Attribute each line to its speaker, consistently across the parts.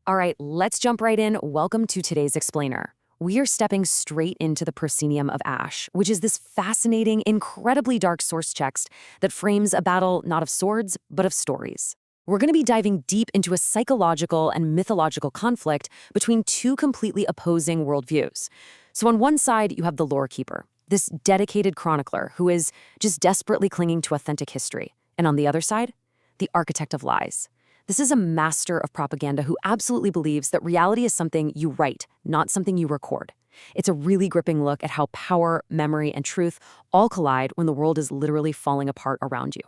Speaker 1: All right, let's jump right in. Welcome to today's explainer. We are stepping straight into the proscenium of Ash, which is this fascinating, incredibly dark source text that frames a battle not of swords, but of stories. We're going to be diving deep into a psychological and mythological conflict between two completely opposing worldviews. So on one side, you have the lore keeper, this dedicated chronicler who is just desperately clinging to authentic history. And on the other side, the architect of lies. This is a master of propaganda who absolutely believes that reality is something you write, not something you record. It's a really gripping look at how power, memory, and truth all collide when the world is literally falling apart around you.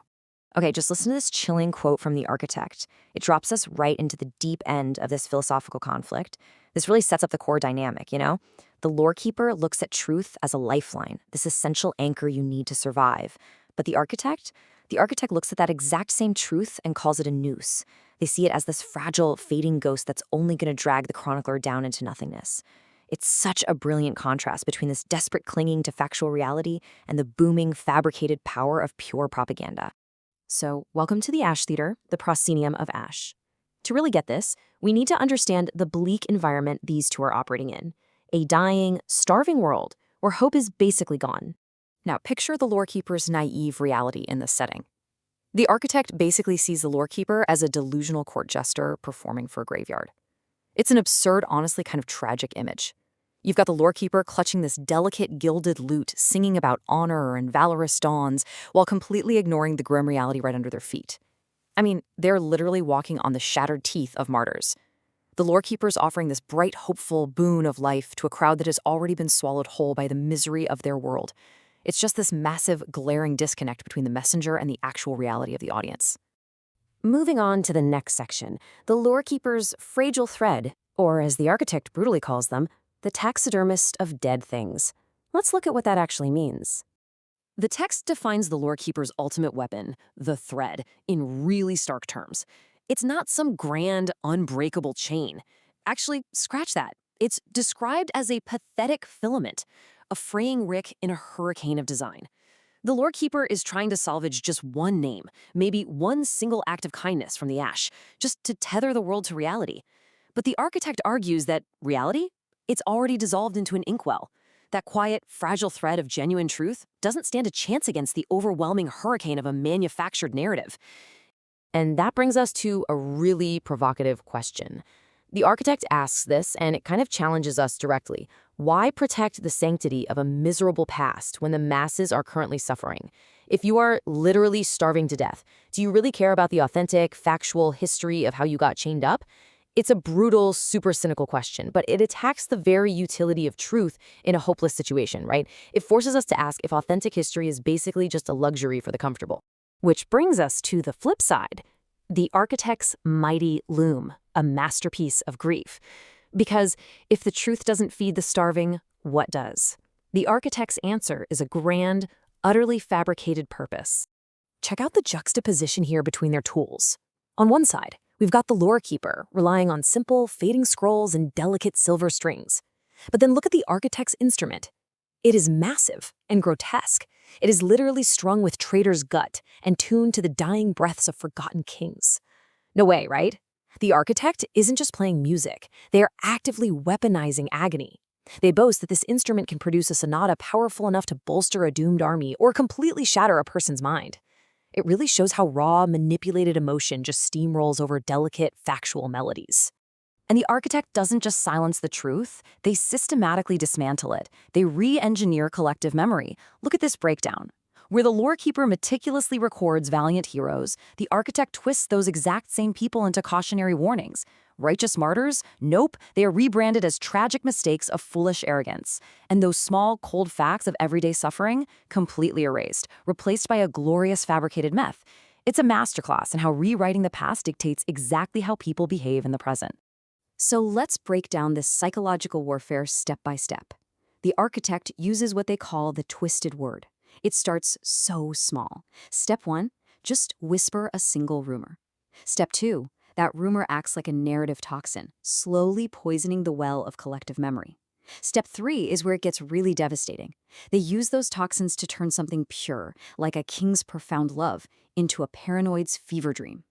Speaker 2: Okay, just listen to this chilling quote from the architect. It drops us right into the deep end of this philosophical conflict. This really sets up the core dynamic, you know? The lore keeper looks at truth as a lifeline, this essential anchor you need to survive. But the architect looks at that exact same truth and calls it a noose. They see it as this fragile, fading ghost that's only going to drag the chronicler down into nothingness. It's such a brilliant contrast between this desperate clinging to factual reality and the booming, fabricated power of pure propaganda. So, welcome to the Ash Theater, the proscenium of Ash. To really get this, we need to understand the bleak environment these two are operating in. A dying, starving world where hope is basically gone.
Speaker 1: Now, picture the lore keeper's naive reality in this setting. The architect basically sees the lore keeper as a delusional court jester performing for a graveyard. It's an absurd, honestly kind of tragic image. You've got the lore keeper clutching this delicate gilded lute, singing about honor and valorous dawns, while completely ignoring the grim reality right under their feet. I mean, they're literally walking on the shattered teeth of martyrs. The lore keeper's offering this bright, hopeful boon of life to a crowd that has already been swallowed whole by the misery of their world. It's just this massive, glaring disconnect between the messenger and the actual reality of the audience.
Speaker 2: Moving on to the next section, the lore keeper's fragile thread, or as the architect brutally calls them, the taxidermist of dead things. Let's look at what that actually means.
Speaker 1: The text defines the lore keeper's ultimate weapon, the thread, in really stark terms. It's not some grand, unbreakable chain. Actually, scratch that. It's described as a pathetic filament, a fraying rick in a hurricane of design. The lore keeper is trying to salvage just one name, maybe one single act of kindness from the ash, just to tether the world to reality. But the architect argues that reality? It's already dissolved into an inkwell. That quiet, fragile thread of genuine truth doesn't stand a chance against the overwhelming hurricane of a manufactured narrative.
Speaker 2: And that brings us to a really provocative question. The architect asks this, and it kind of challenges us directly. Why protect the sanctity of a miserable past when the masses are currently suffering? If you are literally starving to death, do you really care about the authentic, factual history of how you got chained up? It's a brutal, super cynical question, but it attacks the very utility of truth in a hopeless situation, right? It forces us to ask if authentic history is basically just a luxury for the comfortable. Which brings us to the flip side, the architect's mighty loom, a masterpiece of grief. Because if the truth doesn't feed the starving, what does? The architect's answer is a grand, utterly fabricated purpose. Check out the juxtaposition here between their tools. On one side, we've got the lore keeper, relying on simple, fading scrolls and delicate silver strings. But then look at the architect's instrument. It is massive and grotesque. It is literally strung with traitor's gut and tuned to the dying breaths of forgotten kings. No way, right? The architect isn't just playing music. They are actively weaponizing agony. They boast that this instrument can produce a sonata powerful enough to bolster a doomed army or completely shatter a person's mind. It really shows how raw, manipulated emotion just steamrolls over delicate, factual melodies. And the architect doesn't just silence the truth, they systematically dismantle it. They re-engineer collective memory. Look at this breakdown. Where the lore keeper meticulously records valiant heroes, the architect twists those exact same people into cautionary warnings. Righteous martyrs? Nope, they are rebranded as tragic mistakes of foolish arrogance. And those small, cold facts of everyday suffering? Completely erased, replaced by a glorious fabricated myth. It's a masterclass in how rewriting the past dictates exactly how people behave in the present. So let's break down this psychological warfare step by step. The architect uses what they call the twisted word. It starts so small. Step 1, just whisper a single rumor. Step 2, that rumor acts like a narrative toxin, slowly poisoning the well of collective memory. Step 3 is where it gets really devastating. They use those toxins to turn something pure, like a king's profound love, into a paranoid's fever dream.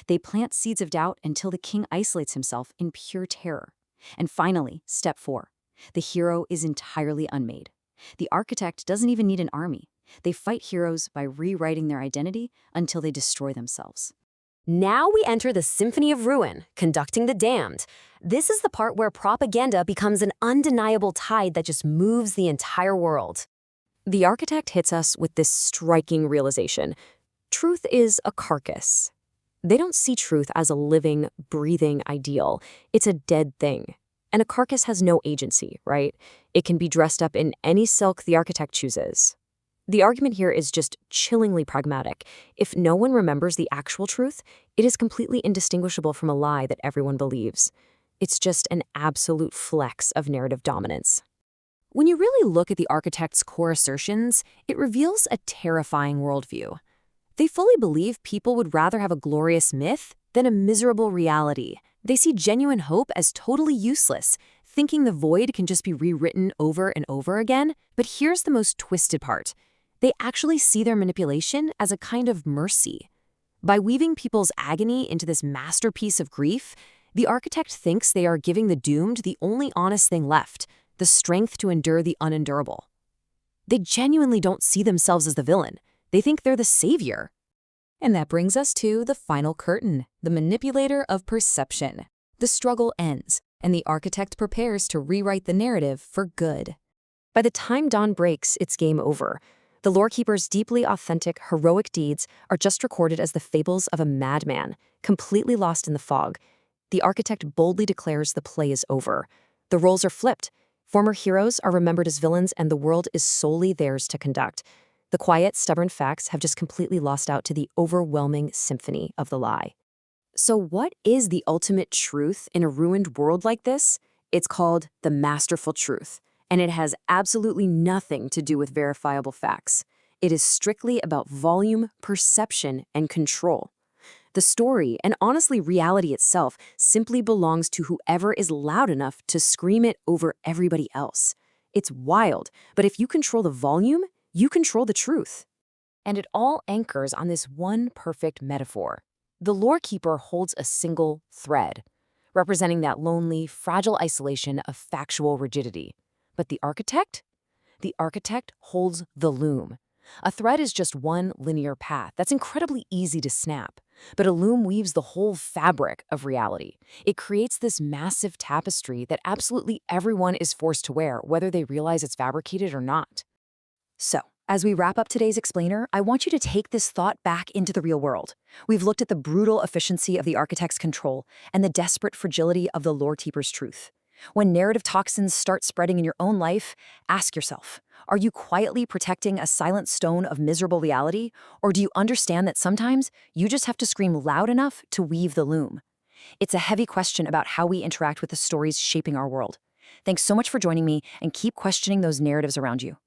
Speaker 1: They plant seeds of doubt until the king isolates himself in pure terror. And finally, step 4. The hero is entirely unmade. The architect doesn't even need an army. They fight heroes by rewriting their identity until they destroy themselves.
Speaker 2: Now we enter the Symphony of Ruin, conducting the damned. This is the part where propaganda becomes an undeniable tide that just moves the entire world. The architect hits us with this striking realization. Truth is a carcass. They don't see truth as a living, breathing ideal. It's a dead thing. And a carcass has no agency, right? It can be dressed up in any silk the architect chooses. The argument here is just chillingly pragmatic. If no one remembers the actual truth, it is completely indistinguishable from a lie that everyone believes. It's just an absolute flex of narrative dominance. When you really look at the architect's core assertions, it reveals a terrifying worldview. They fully believe people would rather have a glorious myth than a miserable reality. They see genuine hope as totally useless, thinking the void can just be rewritten over and over again. But here's the most twisted part. They actually see their manipulation as a kind of mercy. By weaving people's agony into this masterpiece of grief, the architect thinks they are giving the doomed the only honest thing left, the strength to endure the unendurable. They genuinely don't see themselves as the villain. They think they're the savior.
Speaker 1: And that brings us to the final curtain, the manipulator of perception. The struggle ends, and the architect prepares to rewrite the narrative for good.
Speaker 2: By the time dawn breaks, it's game over. The Lorekeeper's deeply authentic, heroic deeds are just recorded as the fables of a madman, completely lost in the fog. The architect boldly declares the play is over. The roles are flipped. Former heroes are remembered as villains, and the world is solely theirs to conduct. The quiet, stubborn facts have just completely lost out to the overwhelming symphony of the lie. So what is the ultimate truth in a ruined world like this? It's called the masterful truth, and it has absolutely nothing to do with verifiable facts. It is strictly about volume, perception, and control. The story, and honestly reality itself, simply belongs to whoever is loud enough to scream it over everybody else. It's wild, but if you control the volume, you control the truth. And it all anchors on this one perfect metaphor. The Lorekeeper holds a single thread, representing that lonely, fragile isolation of factual rigidity. But the architect? The architect holds the loom. A thread is just one linear path that's incredibly easy to snap, but a loom weaves the whole fabric of reality. It creates this massive tapestry that absolutely everyone is forced to wear, whether they realize it's fabricated or not. So, as we wrap up today's explainer, I want you to take this thought back into the real world. We've looked at the brutal efficiency of the architect's control and the desperate fragility of the Lorekeeper's truth. When narrative toxins start spreading in your own life, ask yourself, are you quietly protecting a silent stone of miserable reality, or do you understand that sometimes you just have to scream loud enough to weave the loom? It's a heavy question about how we interact with the stories shaping our world. Thanks so much for joining me, and keep questioning those narratives around you.